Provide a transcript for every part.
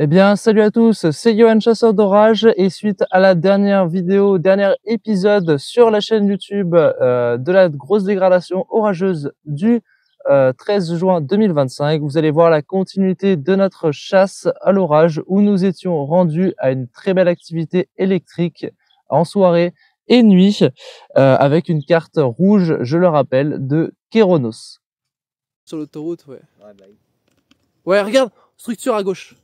Eh bien, salut à tous, c'est Johan Chasseur d'Orage et suite à la dernier épisode sur la chaîne YouTube de la grosse dégradation orageuse du 13 juin 2025, vous allez voir la continuité de notre chasse à l'orage où nous étions rendus à une très belle activité électrique en soirée et nuit avec une carte rouge, je le rappelle, de Kéronos. Sur l'autoroute, ouais. Ouais, regarde, structure à gauche.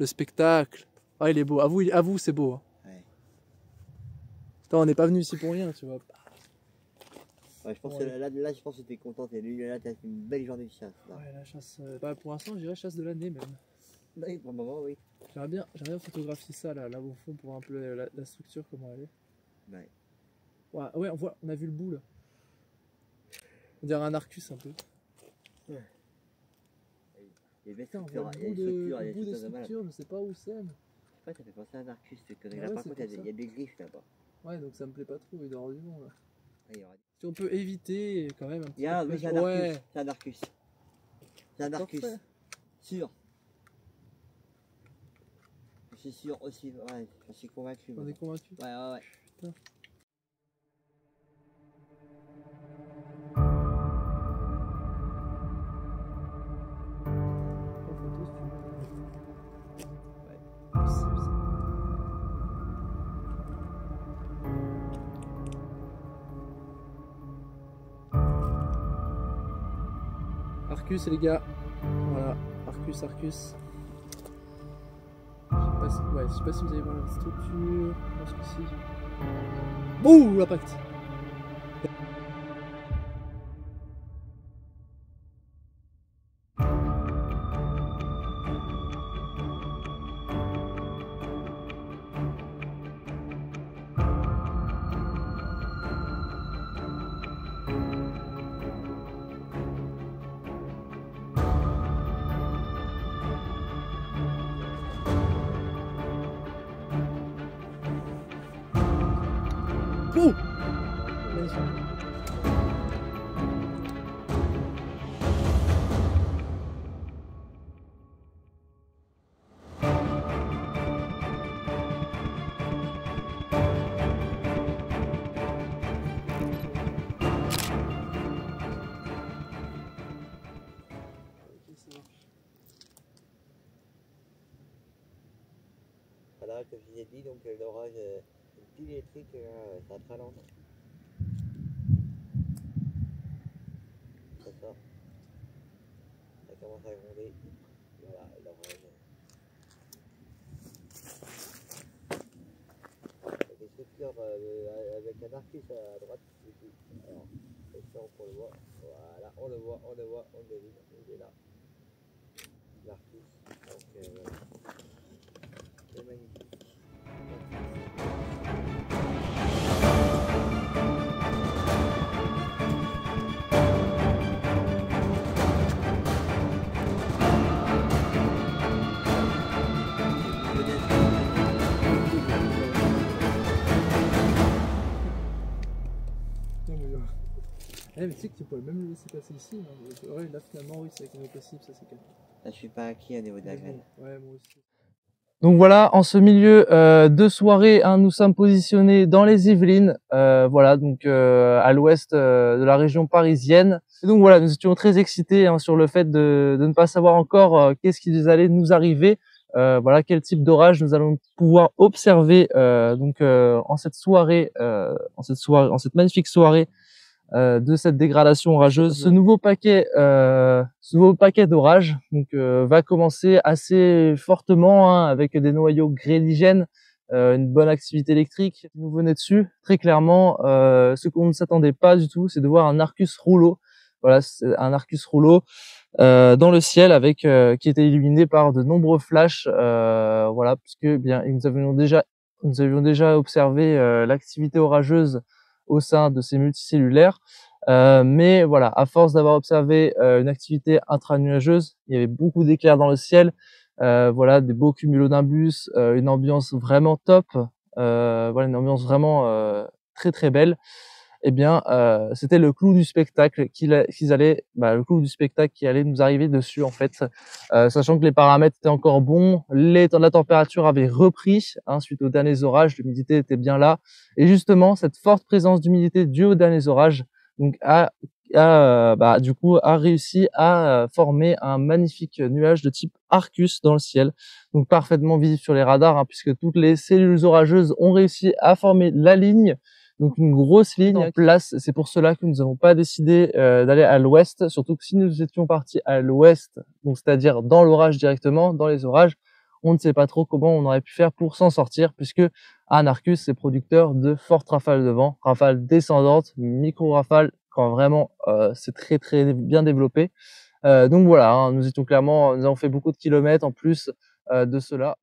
Le spectacle. Ah, il est beau. Avoue, c'est beau. Hein. Ouais. Attends, on n'est pas venu ici pour rien, tu vois. Ouais, je pense que là, je pense que t'es content. Là, t'as une belle journée de chasse. Là. Ouais, la chasse. Bah, pour l'instant, je dirais chasse de l'année même. Oui, pour le moment, oui. J'aimerais bien photographier ça là au fond pour voir un peu la structure, comment elle est. Ouais. Ouais, on a vu le bout là. On dirait un arcus un peu. Ouais. Il y a des Putain, on structures, voit il y a le bout des de mal. structures, je sais pas où c'est. Je sais pas, ça fait penser à un arcus, tu connais. Ah Là, ouais, par c'est contre, pour il y a des griffes là-bas. Ouais, donc ça me plaît pas trop, il doit y avoir du monde là. Ouais, Si on peut éviter quand même un petit peu. oui, c'est un arcus. C'est un arcus. C'est un arcus. Parfait. Sûr. Je suis sûr aussi. Ouais, je suis convaincu. On est convaincu. Ouais. Putain. Arcus les gars, voilà, Arcus. Je sais pas si vous allez voir la structure, je pense que si. Bouh, l'impact. Bouh. Voilà, comme je vous ai dit, donc l'orage, une pile électrique, ça va très longtemps. C'est ça. Ça commence à gronder. Voilà, l'orage. Il y a des structures avec un arcus à droite. Alors, ça on le voit. Voilà, on le voit, on devine, il est là. L'arcus. Donc, c'est magnifique. Mais tu sais que tu pourrais même le laisser passer ici. Hein. Ouais, là finalement, oui, c'est possible, ça c'est calme. Là, je suis pas acquis au niveau de la graine. Ouais, moi aussi. Donc voilà, en ce milieu de soirée, nous sommes positionnés dans les Yvelines, voilà, donc à l'ouest de la région parisienne. Et donc voilà, nous étions très excités sur le fait de ne pas savoir encore qu'est-ce qui allait nous arriver, voilà, quel type d'orage nous allons pouvoir observer en cette soirée, en cette magnifique soirée de cette dégradation orageuse. Ce nouveau paquet d'orage va commencer assez fortement avec des noyaux gréligènes, une bonne activité électrique qui nous venait dessus. Très clairement, ce qu'on ne s'attendait pas du tout, c'est de voir un Arcus rouleau. Voilà, c'est un Arcus rouleau dans le ciel avec qui était illuminé par de nombreux flashs. Voilà, puisque bien nous avions déjà observé l'activité orageuse au sein de ces multicellulaires. Mais voilà, à force d'avoir observé une activité intranuageuse, il y avait beaucoup d'éclairs dans le ciel, voilà, des beaux cumulonimbus, une ambiance vraiment top, voilà, une ambiance vraiment très très belle. eh bien, c'était le clou du spectacle qu'ils allaient le clou du spectacle qui allait nous arriver dessus, en fait. Sachant que les paramètres étaient encore bons, la température avait repris, hein, suite aux derniers orages, l'humidité était bien là. Et justement, cette forte présence d'humidité due aux derniers orages, donc du coup, a réussi à former un magnifique nuage de type Arcus dans le ciel, donc parfaitement visible sur les radars, hein, puisque toutes les cellules orageuses ont réussi à former la ligne, donc une grosse ligne en place. C'est pour cela que nous n'avons pas décidé d'aller à l'ouest, surtout que si nous étions partis à l'ouest, donc c'est-à-dire dans l'orage directement, dans les orages, on ne sait pas trop comment on aurait pu faire pour s'en sortir, puisque un Arcus c'est producteur de fortes rafales de vent, rafales descendantes, micro-rafales, quand vraiment c'est très très bien développé. Donc voilà, hein, nous avons fait beaucoup de kilomètres en plus de cela.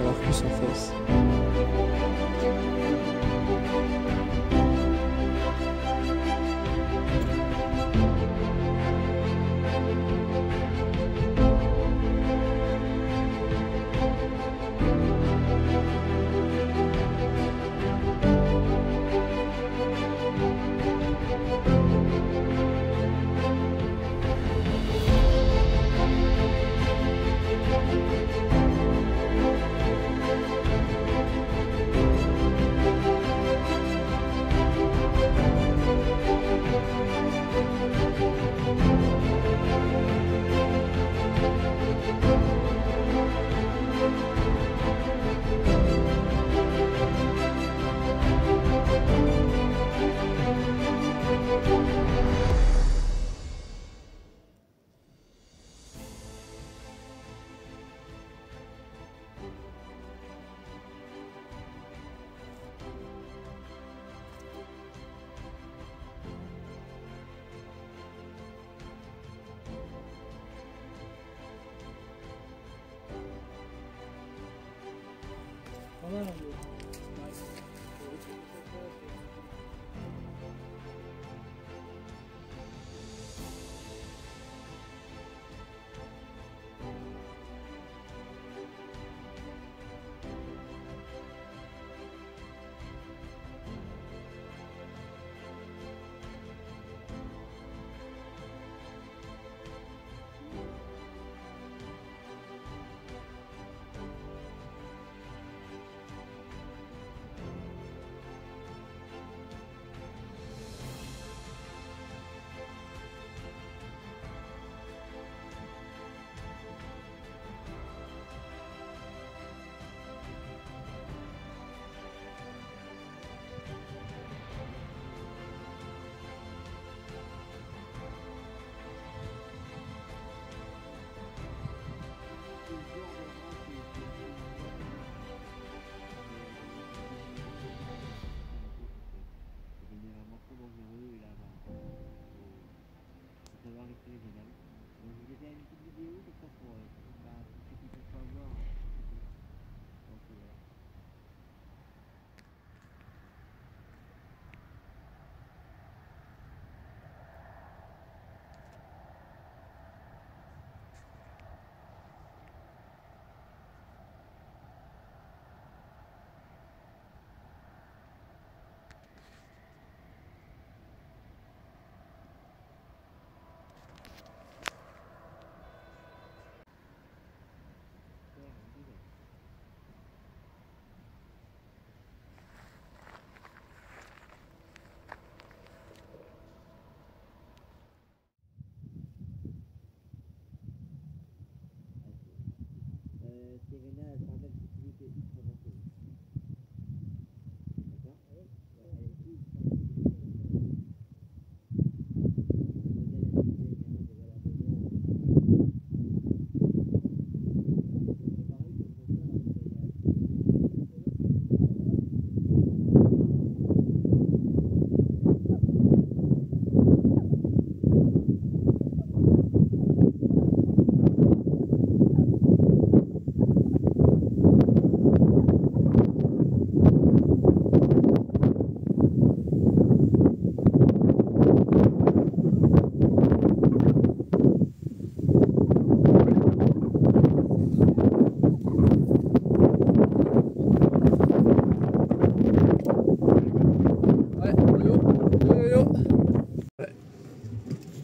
L'Arcus en face.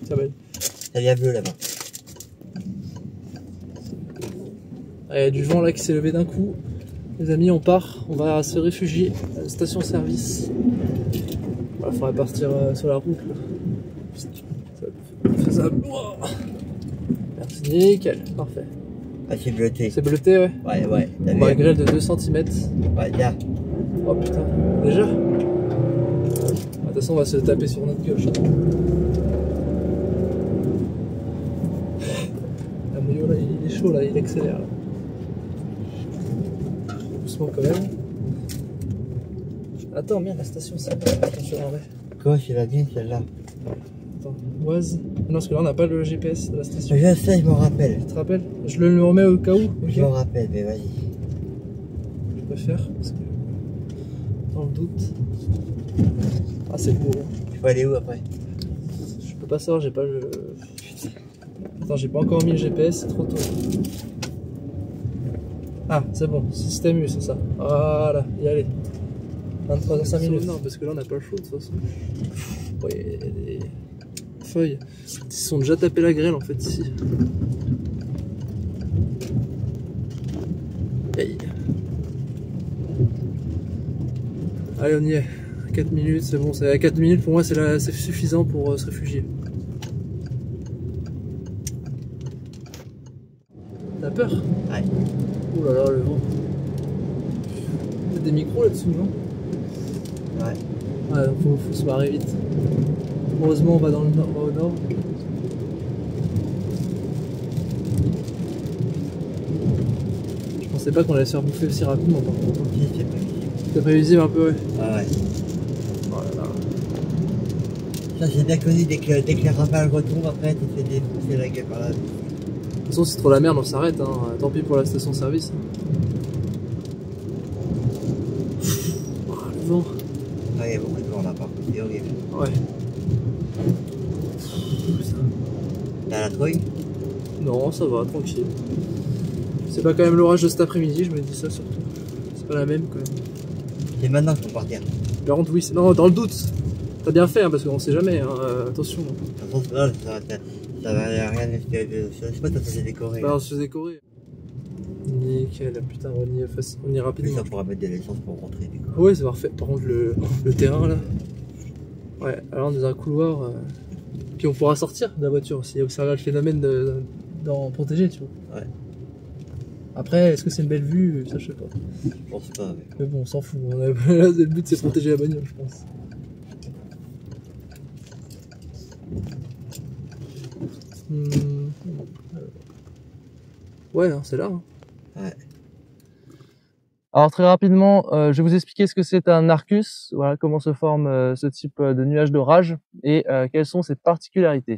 Ça va. Ça vient bleu là-bas. Il y a du vent là qui s'est levé d'un coup. Les amis, on part, on va se réfugier à la station-service. Il faudrait partir sur la route là. C'est faisable. Merci, nickel, parfait. Ah, c'est bleuté. C'est bleuté, ouais. Ouais. On va grêle de 2 cm. Ouais, là. Oh putain, déjà? De toute façon, on va se taper sur notre gueule. La Moyo là, il est chaud là, il accélère là. Doucement quand même. Attends, merde, la station c'est attention en vrai. Quoi, c'est la mienne celle-là? Attends, Oise. Non, parce que là on n'a pas le GPS de la station. Je sais, je m'en rappelle. Tu te rappelles? Je le remets au cas où. Okay. Je m'en rappelle, mais vas-y. Je préfère, parce que dans le doute. Ah, c'est beau. Il faut aller où après? Je peux pas savoir, j'ai pas le. Attends, j'ai pas encore mis le GPS, c'est trop tôt. Ah, c'est bon, système U, c'est ça. Voilà, y aller. 23h05 minutes. Non, parce que là on n'a pas le choix de toute façon. Ouais, les feuilles. Ils se sont déjà tapés la grêle en fait ici. Hey. Allez, on y est. 4 minutes, c'est bon. À 4 minutes pour moi c'est suffisant pour se réfugier. T'as peur? Ouais. Ouh là là, le vent. Il y a des micros là-dessous, non? Ouais. Ouais, faut se barrer vite. Heureusement, on va dans le nord, on va au nord. Je pensais pas qu'on allait se faire bouffer aussi rapidement, par contre. C'est prévisible. C'est prévisible un peu, ouais. Ah ouais. Oh là là. Ça, c'est bien connu, dès que les rafales retombent, après, tu te fais défoncer la gueule par là. De toute façon, c'est trop la merde, on s'arrête. Hein. Tant pis pour la station-service. Oh, le vent. Ouais, il y a beaucoup de vent là, par contre, c'est horrible. Ouais. T'as la trouille? Non, ça va, tranquille. C'est pas quand même l'orage de cet après-midi, je me dis ça surtout. C'est pas la même quand même. C'est maintenant qu'il faut partir. Par contre, oui, non, dans le doute. T'as bien fait, hein, parce qu'on sait jamais, hein, attention. Attention, là, ça va rien de. Je sais pas, ça s'est décoré. Bah, on se fait décorer. Nickel, putain, on y est Plus, rapidement. ça pourra mettre de l'essence pour rentrer, du coup. Ouais, c'est parfait. Par contre, le terrain là. Ouais, alors on est dans un couloir. Puis on pourra sortir de la voiture aussi, observer le phénomène d'en protéger, tu vois. Ouais. Après, est-ce que c'est une belle vue? Ça, je sais pas. Je pense pas, Mais bon, on s'en fout. Là, le but, c'est de protéger la bagnole, je pense. Ouais, hein, c'est là. Hein. Ouais. Alors très rapidement, je vais vous expliquer ce que c'est un Arcus, voilà comment se forme ce type de nuage d'orage et quelles sont ses particularités.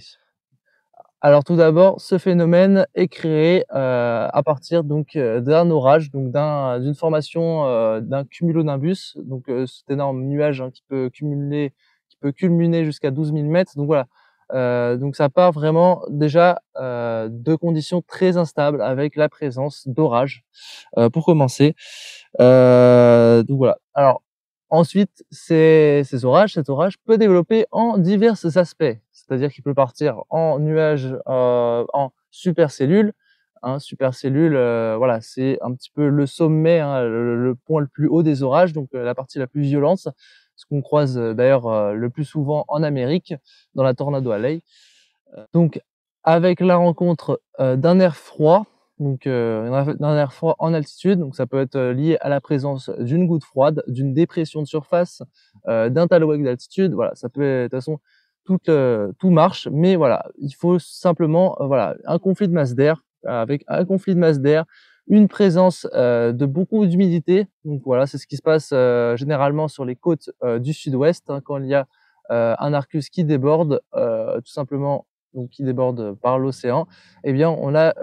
Alors tout d'abord, ce phénomène est créé à partir donc d'un orage, donc d'une formation d'un cumulonimbus, donc cet énorme nuage hein, qui peut culminer jusqu'à 12 000 mètres. Donc voilà, donc ça part vraiment déjà de conditions très instables avec la présence d'orages pour commencer. Donc voilà. Alors ensuite, cet orage peut développer en divers aspects. C'est-à-dire qu'il peut partir en nuage, en supercellule. Hein, supercellule, voilà, c'est un petit peu le sommet, hein, le point le plus haut des orages, donc la partie la plus violente, ce qu'on croise d'ailleurs le plus souvent en Amérique, dans la Tornado Alley. Donc avec la rencontre d'un air froid, donc d'un air froid en altitude. Donc ça peut être lié à la présence d'une goutte froide, d'une dépression de surface, d'un talweg d'altitude. Voilà, ça peut, de toute façon, tout marche, mais voilà, il faut simplement voilà, un conflit de masse d'air. Avec un conflit de masse d'air, une présence de beaucoup d'humidité. Donc voilà, c'est ce qui se passe généralement sur les côtes du sud-ouest, hein, quand il y a un Arcus qui déborde, tout simplement, donc qui déborde par l'océan. Eh bien on a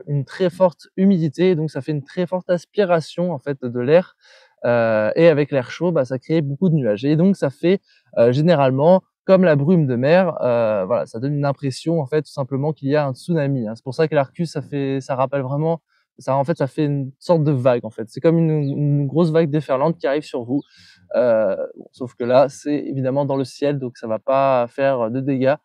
une très forte humidité, donc ça fait une très forte aspiration en fait de l'air, et avec l'air chaud, bah, ça crée beaucoup de nuages et donc ça fait généralement comme la brume de mer, voilà, ça donne une impression en fait tout simplement qu'il y a un tsunami, hein. C'est pour ça que l'Arcus, ça rappelle vraiment, ça en fait ça fait une sorte de vague en fait. C'est comme une grosse vague déferlante qui arrive sur vous. Bon, sauf que là, c'est évidemment dans le ciel, donc ça va pas faire de dégâts.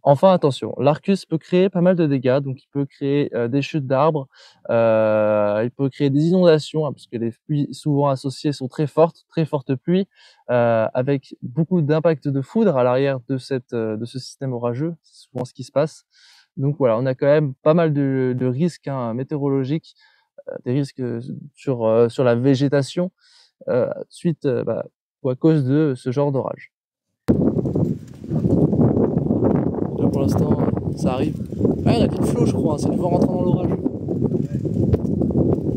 Enfin attention, l'Arcus peut créer pas mal de dégâts, donc il peut créer des chutes d'arbres, il peut créer des inondations, hein, puisque les pluies souvent associées sont très fortes pluies, avec beaucoup d'impact de foudre à l'arrière de ce système orageux, c'est souvent ce qui se passe. Donc voilà, on a quand même pas mal de risques, hein, météorologiques, des risques sur la végétation, suite, ou à cause de ce genre d'orage. Là pour l'instant, ça arrive. Ah, il y a plus de flot, je crois, hein, c'est du vent rentrant dans l'orage.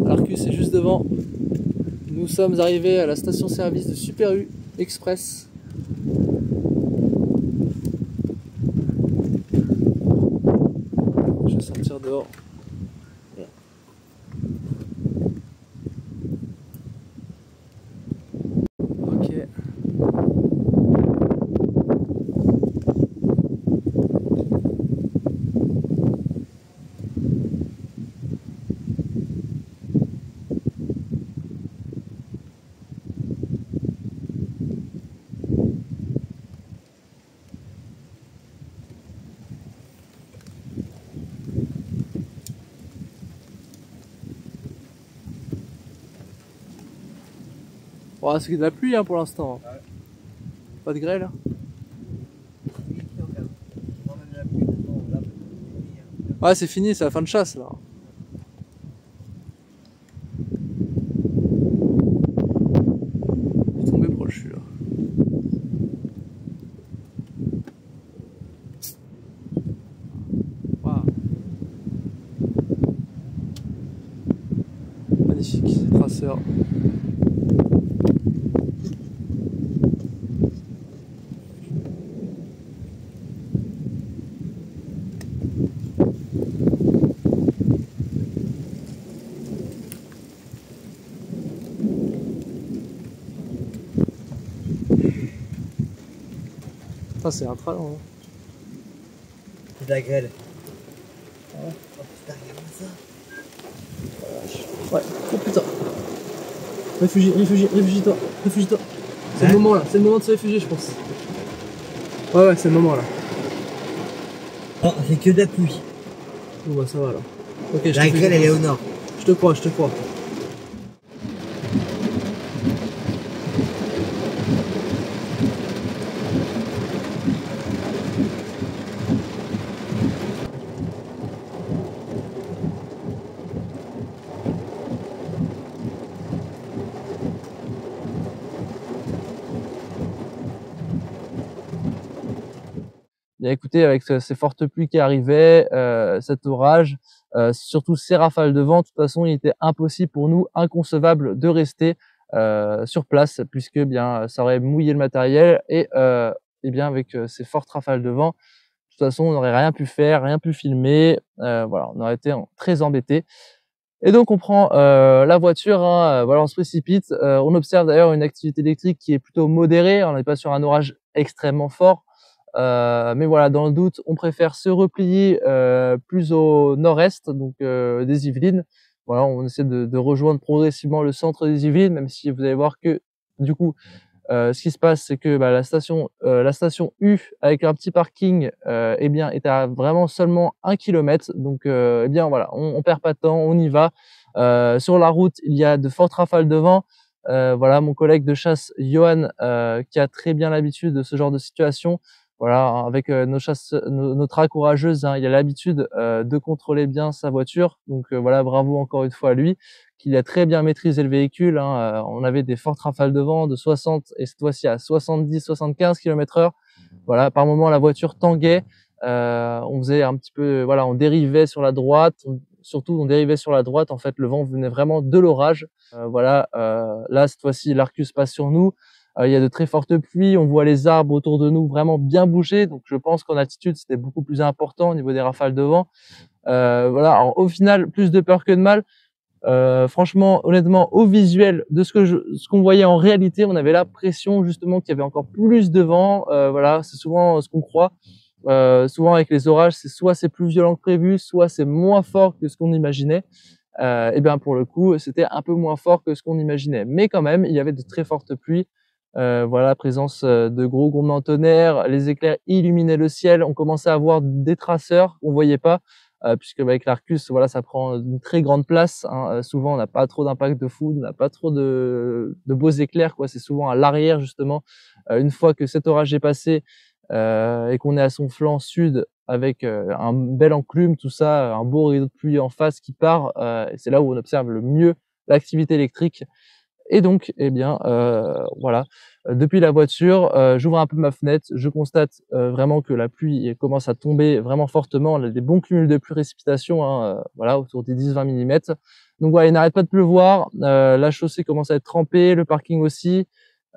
L'Arcus est juste devant. Nous sommes arrivés à la station-service de Super U Express. Je vais sortir dehors. Ok. Bon, c'est de la pluie, hein, pour l'instant. Ouais. Pas de grêle. Ouais, c'est fini, c'est la fin de chasse là. Il est tombé proche celui-là. Wow. Magnifique, traceur. Ah, c'est un tralent. Hein. C'est de la grêle. Ouais. Oh putain, regarde ça. Ouais, oh putain. Réfugie-toi. C'est le moment là, c'est le moment de se réfugier, je pense. Ouais, c'est le moment là. Oh, c'est que de la pluie. Bon bah ça va là. Ok, La grêle, elle est au nord. Je te crois. Bien écoutez, avec ces fortes pluies qui arrivaient, cet orage, surtout ces rafales de vent, de toute façon, il était impossible pour nous, inconcevable de rester sur place, puisque bien ça aurait mouillé le matériel et bien avec ces fortes rafales de vent, de toute façon, on n'aurait rien pu faire, rien pu filmer, voilà, on aurait été très embêtés. Et donc on prend la voiture, hein, voilà, on se précipite. On observe d'ailleurs une activité électrique qui est plutôt modérée, on n'est pas sur un orage extrêmement fort. Mais voilà, dans le doute, on préfère se replier plus au nord-est, donc des Yvelines. Voilà, on essaie de rejoindre progressivement le centre des Yvelines, même si vous allez voir que du coup, ce qui se passe, c'est que la station U avec un petit parking, eh bien, est à vraiment seulement 1 kilomètre. Donc, eh bien voilà, on perd pas de temps, on y va. Sur la route, il y a de fortes rafales de vent. Voilà, mon collègue de chasse, Johan, qui a très bien l'habitude de ce genre de situation, voilà, hein, avec notre raccourageuse, hein, il a l'habitude de contrôler bien sa voiture. Donc voilà, bravo encore une fois à lui, qu'il a très bien maîtrisé le véhicule, hein. On avait des fortes rafales de vent de 60 et cette fois-ci à 70-75 km/h. Voilà, par moment la voiture tanguait, on faisait un petit peu, voilà, on dérivait sur la droite, surtout on dérivait sur la droite. En fait, le vent venait vraiment de l'orage. Voilà, là cette fois-ci l'Arcus passe sur nous. Il y a de très fortes pluies, on voit les arbres autour de nous vraiment bien bouger, donc je pense qu'en altitude c'était beaucoup plus important au niveau des rafales de vent. Voilà, alors au final plus de peur que de mal. Franchement, honnêtement, au visuel de ce qu'on voyait en réalité, on avait l'impression justement qu'il y avait encore plus de vent. Voilà, c'est souvent ce qu'on croit. Souvent avec les orages, soit c'est plus violent que prévu, soit c'est moins fort que ce qu'on imaginait. Et bien pour le coup, c'était un peu moins fort que ce qu'on imaginait, mais quand même, il y avait de très fortes pluies. Voilà, présence de gros grondements de tonnerre, les éclairs illuminaient le ciel, on commençait à voir des traceurs qu'on voyait pas, puisque avec l'Arcus, voilà, ça prend une très grande place, hein. Souvent, on n'a pas trop d'impact de foudre, on n'a pas trop de beaux éclairs, quoi. C'est souvent à l'arrière justement. Une fois que cet orage est passé et qu'on est à son flanc sud avec un bel enclume, tout ça, un beau rideau de pluie en face qui part, et c'est là où on observe le mieux l'activité électrique. Et donc, eh bien, voilà, depuis la voiture, j'ouvre un peu ma fenêtre, je constate vraiment que la pluie commence à tomber vraiment fortement. On a des bons cumuls de pluie précipitation, hein, voilà, autour des 10-20 millimètres. Donc voilà, il n'arrête pas de pleuvoir, la chaussée commence à être trempée, le parking aussi.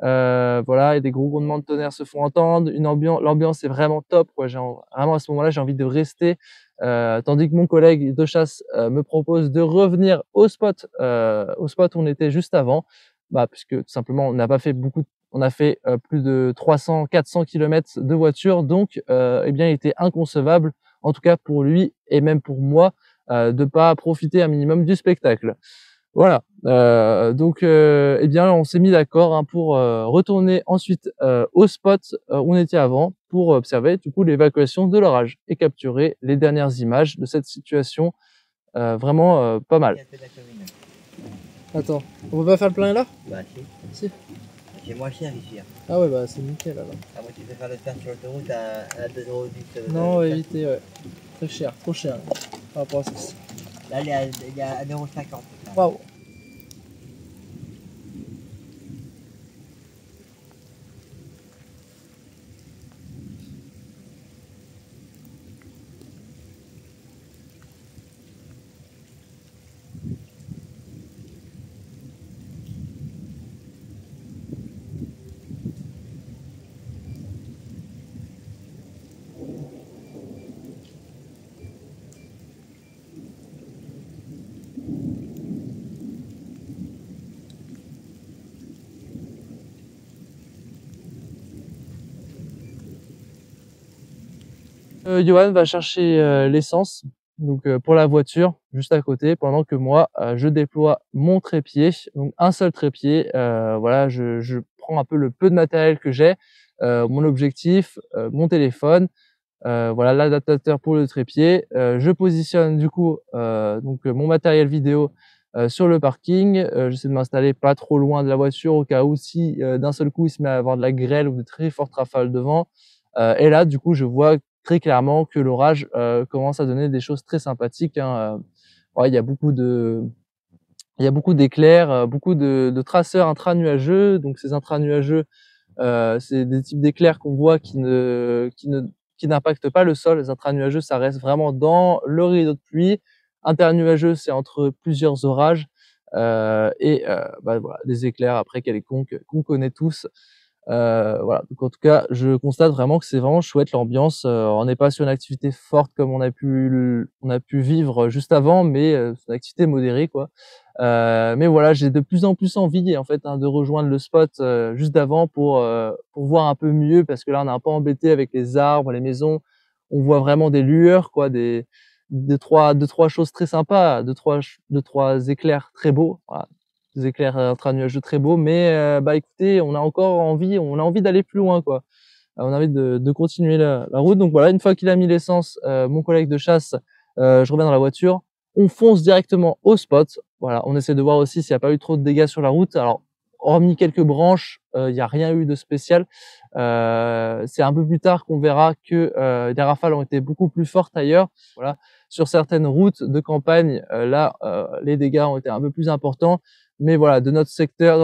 Voilà, et des gros grondements de tonnerre se font entendre. L'ambiance est vraiment top, quoi. Vraiment à ce moment-là, j'ai envie de rester. Tandis que mon collègue de chasse me propose de revenir au spot où on était juste avant, bah, puisque tout simplement on a fait plus de 300-400 km de voiture, donc eh bien il était inconcevable, en tout cas pour lui et même pour moi, de pas profiter un minimum du spectacle. Voilà, donc eh bien on s'est mis d'accord, hein, pour retourner ensuite au spot où on était avant, pour observer du coup l'évacuation de l'orage et capturer les dernières images de cette situation, vraiment pas mal. Attends, on peut pas faire le plein là? Bah si. Si. C'est moins cher ici. Hein. Ah ouais, bah c'est nickel alors. Ah, moi tu préfères le faire sur l'autoroute à 2,10 €. Non, éviter, ouais. Très cher, trop cher par rapport à ça. Là il y a 1,50 €. Waouh. Johan va chercher l'essence, donc pour la voiture, juste à côté, pendant que moi, je déploie mon trépied, donc un seul trépied. Voilà, je prends un peu le peu de matériel que j'ai, mon objectif, mon téléphone, voilà l'adaptateur pour le trépied. Je positionne du coup mon matériel vidéo sur le parking. J'essaie de m'installer pas trop loin de la voiture au cas où si d'un seul coup il se met à avoir de la grêle ou de très fortes rafales de vent. Et là du coup je vois très clairement que l'orage commence à donner des choses très sympathiques, hein. Ouais, il y a beaucoup d'éclairs, beaucoup de traceurs intranuageux. Donc ces intranuageux, c'est des types d'éclairs qu'on voit qui n'impactent pas le sol. Les intranuageux, ça reste vraiment dans le rideau de pluie. Internuageux, c'est entre plusieurs orages. Bah, voilà, des éclairs après quelconques qu'on connaît tous. Voilà, donc en tout cas, je constate vraiment que c'est vraiment chouette l'ambiance. On n'est pas sur une activité forte comme on a pu vivre juste avant, mais c'est une activité modérée, quoi. Mais voilà, j'ai de plus en plus envie en fait, hein, de rejoindre le spot juste d'avant pour voir un peu mieux, parce que là on est un peu embêté avec les arbres, les maisons. On voit vraiment des lueurs, quoi, deux trois choses très sympas, deux trois éclairs très beaux. Voilà, des éclairs intranuageux très beaux, mais bah écoutez, on a envie d'aller plus loin, quoi. On a envie de continuer la route. Donc voilà, une fois qu'il a mis l'essence, mon collègue de chasse, je reviens dans la voiture, on fonce directement au spot. Voilà, on essaie de voir aussi s'il n'y a pas eu trop de dégâts sur la route. Alors hormis quelques branches, il n'y a rien eu de spécial. C'est un peu plus tard qu'on verra que les rafales ont été beaucoup plus fortes ailleurs. Voilà. Sur certaines routes de campagne, là, les dégâts ont été un peu plus importants. Mais voilà, dans notre secteur,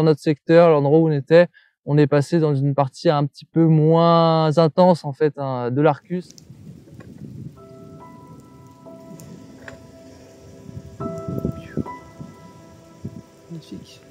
l'endroit où on est passé dans une partie un petit peu moins intense en fait hein, de l'Arcus. Magnifique.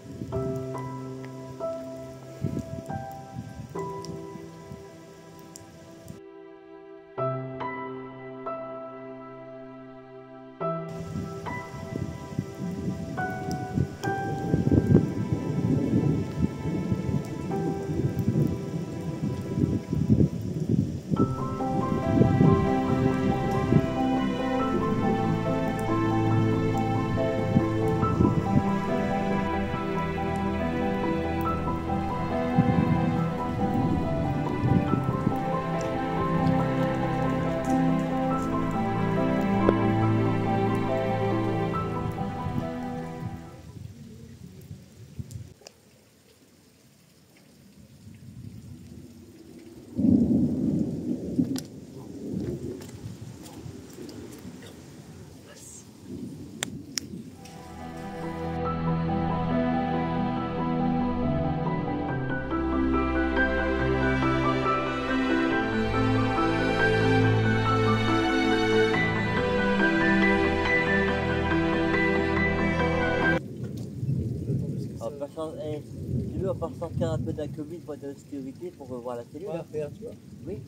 Tu veux, on peut sortir un peu de la commune pour être de sécurité pour revoir la cellule. Ouais, regarde, tu vois. Oui.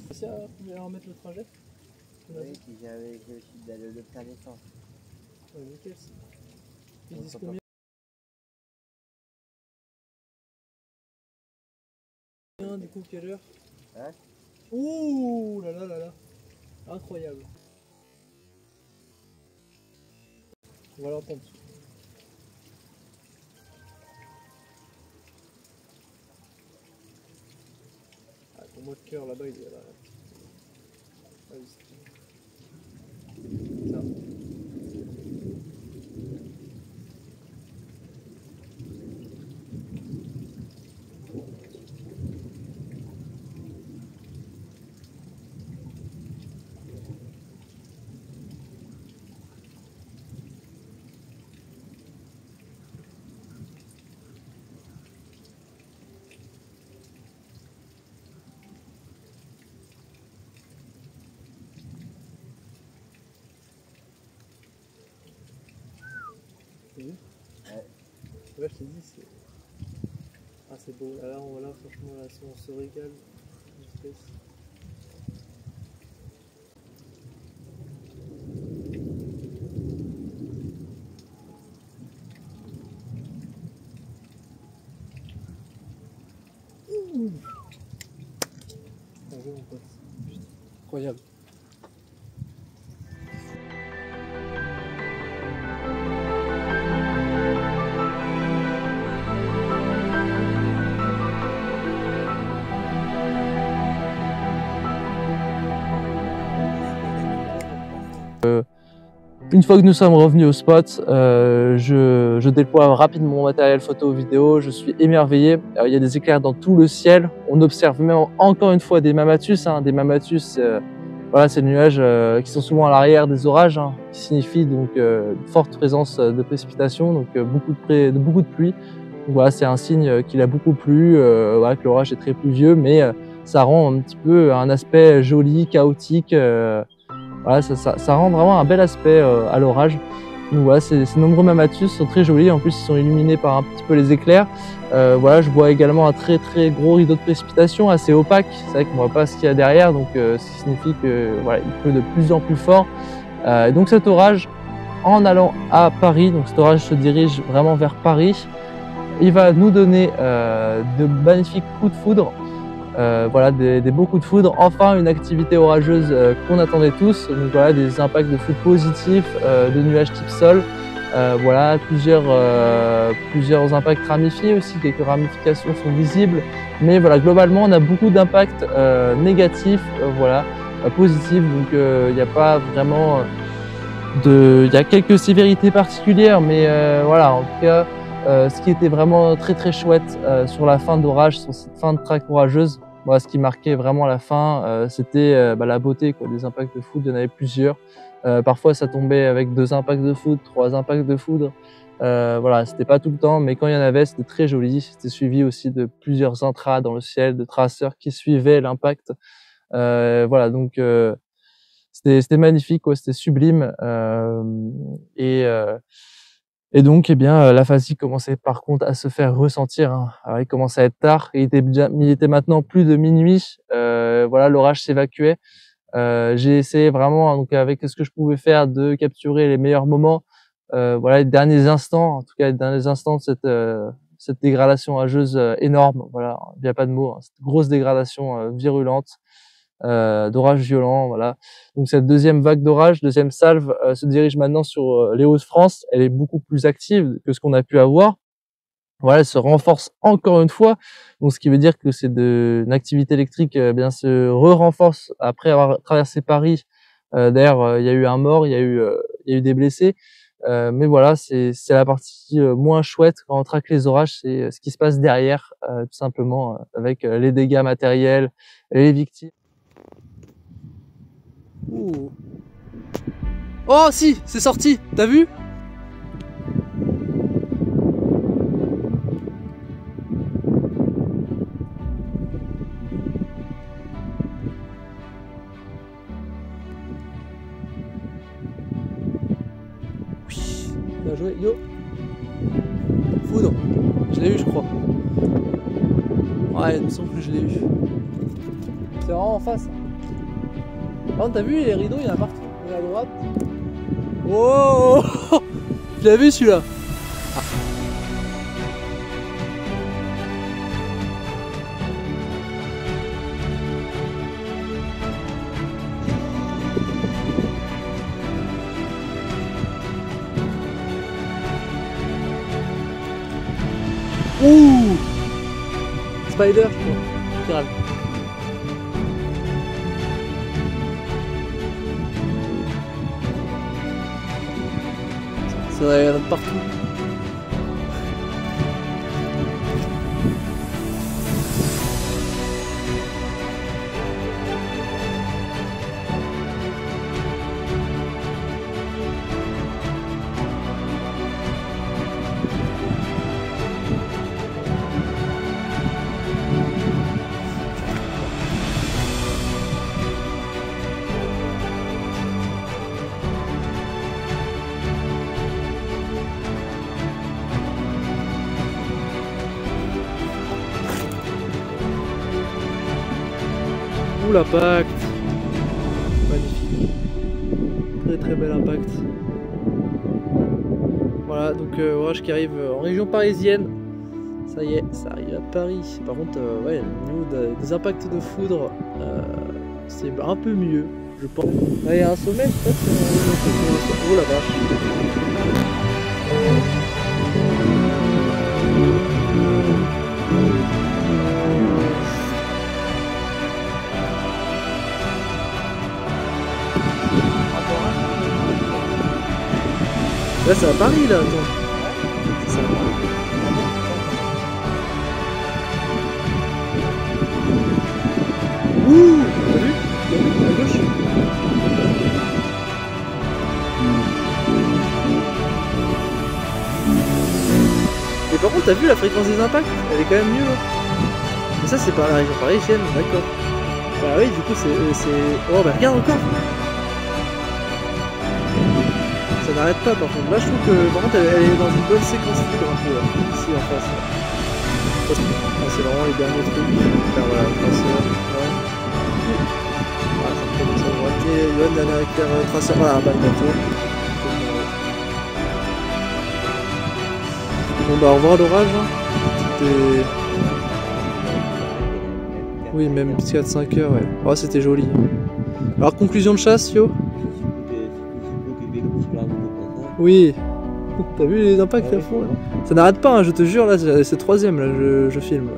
C'est ça, vous voulez remettre le trajet? Oui, puis j'avais aussi le plein d'essence. Ouais, nickel. Ils On disent s'entend. combien? Du coup, quelle heure? Hein? Ouh là là là là. Incroyable. On va l'entendre. Ah, ton mot de cœur là-bas, il est là. Vas-y. Ça. T'as vu? Ouais. Ouais, je t'ai dit, c'est. Ah, c'est beau. Là, là, franchement, là, on se régale. Espèce. Ouh. Bien joué, mon pote. Putain, incroyable. Une fois que nous sommes revenus au spot, je déploie rapidement mon matériel photo vidéo, je suis émerveillé. Il y a des éclairs dans tout le ciel, on observe même encore une fois des mammatus. Des mammatus, voilà, c'est des nuages qui sont souvent à l'arrière des orages, qui signifie donc une forte présence de précipitations, donc beaucoup de pluie. Donc voilà, c'est un signe qu'il a beaucoup plu, voilà, que l'orage est très pluvieux, mais ça rend un petit peu un aspect joli, chaotique. Voilà, ça rend vraiment un bel aspect à l'orage. Donc voilà, ces nombreux mammatus sont très jolis, en plus ils sont illuminés par un petit peu les éclairs. Voilà, je vois également un très gros rideau de précipitation assez opaque. C'est vrai qu'on ne voit pas ce qu'il y a derrière, donc ce qui signifie que voilà, il pleut de plus en plus fort. Et donc cet orage, en allant à Paris, donc cet orage se dirige vraiment vers Paris, il va nous donner de magnifiques coups de foudre. Voilà, des beaux coups de foudre, enfin une activité orageuse qu'on attendait tous. Donc voilà, des impacts de foudre positifs, de nuages type sol, voilà, plusieurs impacts ramifiés aussi, quelques ramifications sont visibles, mais voilà, globalement on a beaucoup d'impacts négatifs, voilà, positifs, donc il n'y a pas vraiment il y a quelques sévérités particulières, mais voilà, en tout cas Ce qui était vraiment très chouette sur la fin d'orage, sur cette fin de track orageuse, moi, ce qui marquait vraiment la fin, c'était la beauté quoi, des impacts de foudre. Il y en avait plusieurs. Parfois, ça tombait avec 2 impacts de foudre, 3 impacts de foudre. Voilà, c'était pas tout le temps, mais quand il y en avait, c'était très joli. C'était suivi aussi de plusieurs intras dans le ciel, de traceurs qui suivaient l'impact. Voilà, donc c'était magnifique, quoi, c'était sublime. Et donc, eh bien, l'aphasie commençait par contre à se faire ressentir, hein. Alors, il commençait à être tard, il était maintenant plus de minuit. Voilà, l'orage s'évacuait. J'ai essayé vraiment, donc avec ce que je pouvais faire, de capturer les meilleurs moments. Voilà, les derniers instants, en tout cas les derniers instants de cette dégradation orageuse énorme. Voilà, il n'y a pas de mots, hein, cette grosse dégradation virulente. D'orage violent, voilà. Donc cette deuxième vague d'orage, deuxième salve, se dirige maintenant sur les Hauts-de-France. Elle est beaucoup plus active que ce qu'on a pu avoir. Voilà, elle se renforce encore une fois. Donc ce qui veut dire que c'est une activité électrique bien se renforce après avoir traversé Paris. D'ailleurs, il y a eu un mort, il y a eu des blessés. Mais voilà, c'est la partie moins chouette quand on traque les orages, c'est ce qui se passe derrière, tout simplement, avec les dégâts matériels, les victimes. Ouh. Oh si, c'est sorti, t'as vu? Oui, bien joué, yo. Foudre, je l'ai eu je crois. Ouais, il me semble que je l'ai eu. C'est vraiment en face. Par contre, t'as vu les rideaux, il y en a partout. Il y en a à droite. Oh, tu l'as vu celui-là? Ah. Ouh, Spider, je crois. Pirate. C'est vrai, il y en a de partout. Ouh, l'impact, magnifique, très bel impact. Voilà, donc orage qui arrive en région parisienne. Ça y est, ça arrive à Paris. Par contre, ouais, au niveau des impacts de foudre, c'est un peu mieux, je pense. Là, il y a un sommet, peut-être. Oh la vache. Là, c'est à Paris, là, attends. C'est ça. Ouh, t'as vu? À gauche. Et par contre, t'as vu la fréquence des impacts? Elle est quand même mieux, hein. Mais ça, c'est pas la région parisienne, d'accord. Bah oui, du coup, c'est... Oh, bah regarde encore. Ça n'arrête pas par contre. Là je trouve que par contre elle est dans une bonne séquence foudre un peu là. Ici en face. Ah, c'est vraiment les derniers trucs. Enfin, voilà, traceur. Ouais. Ah, ça me commence à droiter. Yoann, dernier éclair traceur. Voilà, bah bientôt. Bon bah au revoir l'orage. C'était... Oui, même 4-5 heures, ouais. Oh, c'était joli. Alors conclusion de chasse, Yo? Oui, t'as vu les impacts à fond là? Ça n'arrête pas, hein, je te jure, là c'est le troisième, là je filme.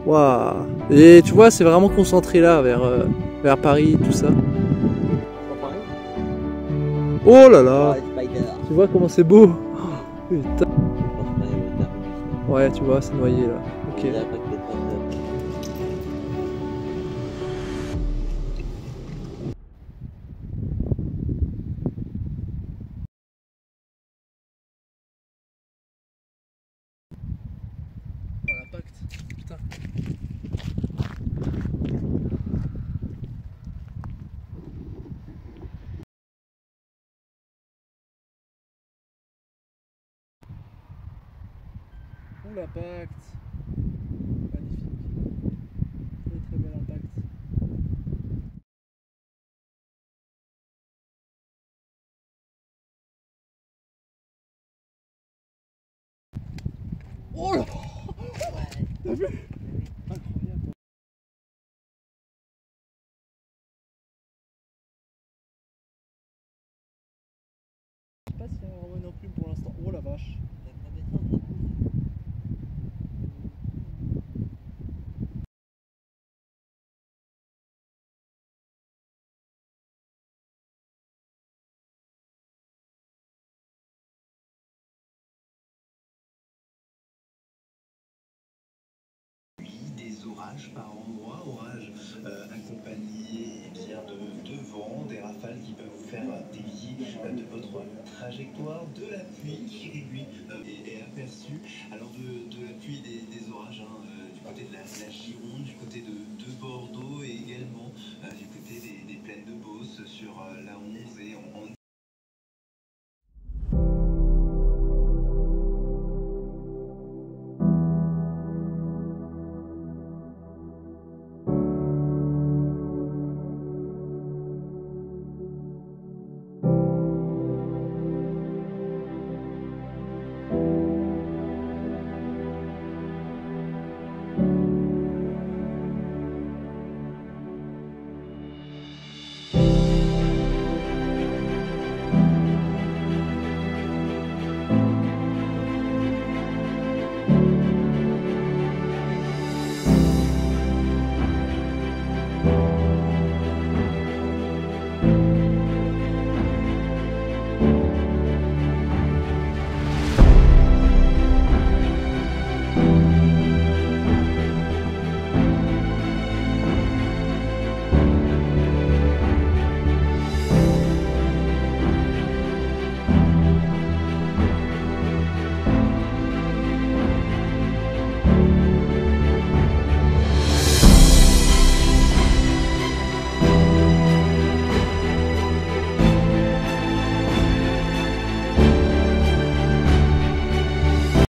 Waouh! Et tu vois, c'est vraiment concentré là, vers Paris, tout ça. Oh là là! Tu vois comment c'est beau? Oh, putain! Ouais, tu vois, c'est noyé là. Ok. Il y a pas que des tonnes de- Oh l'impact, putain. Oh l'impact. Magnifique. Très très bel impact. Oh là. T'as vu? Incroyable. Je sais pas s'il y a vraiment une enclume pour l'instant. Oh la vache. Des orages par endroits, orages accompagnés eh bien, de vent, des rafales qui peuvent vous faire dévier de votre trajectoire, de la pluie qui lui est aperçu. Alors de la pluie, des orages du côté de la Gironde, du côté de Bordeaux.